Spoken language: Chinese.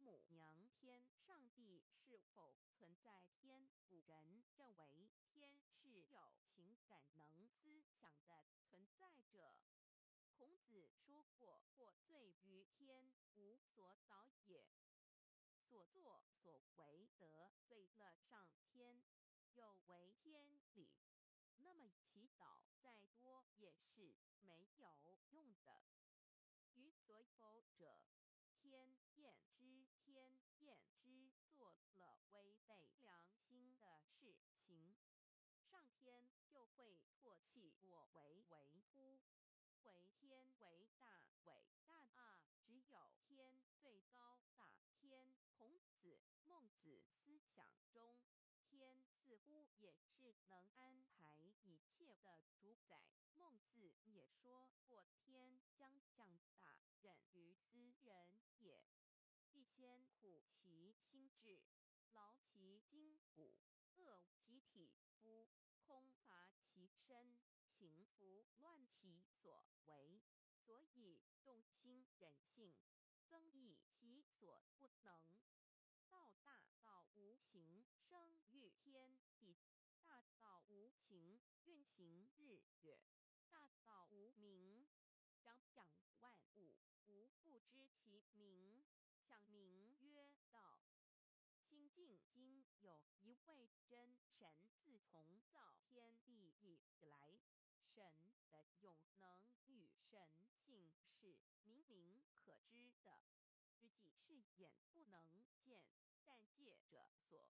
母娘天上帝是否存在天？古人认为天是有情感能思想的存在者。孔子说过：或罪于天，无所导也。所作所为得罪了上天，有违天理，那么祈祷再多也是没有用的。予所否者，天厌之，做了违背良心的事情，上天就会唾弃我为乎？为天为大，伟大啊！只有天最高大天。孔子、孟子思想中，天似乎也是能安排一切的主宰。孟子也说过：天将降大任于斯人也，必先苦其心志，劳其筋骨，饿其体肤，空乏其身，行拂乱其所为，所以动心忍性，增益其所不能。道大道无形，生育天地；大道无形，运行日月；大道无名，掌养万物。吾不知其名，想名曰道。心静经有一位真神，自从造天地以来，神的永能与神性是明明可知的，实际是眼不能见，但借着所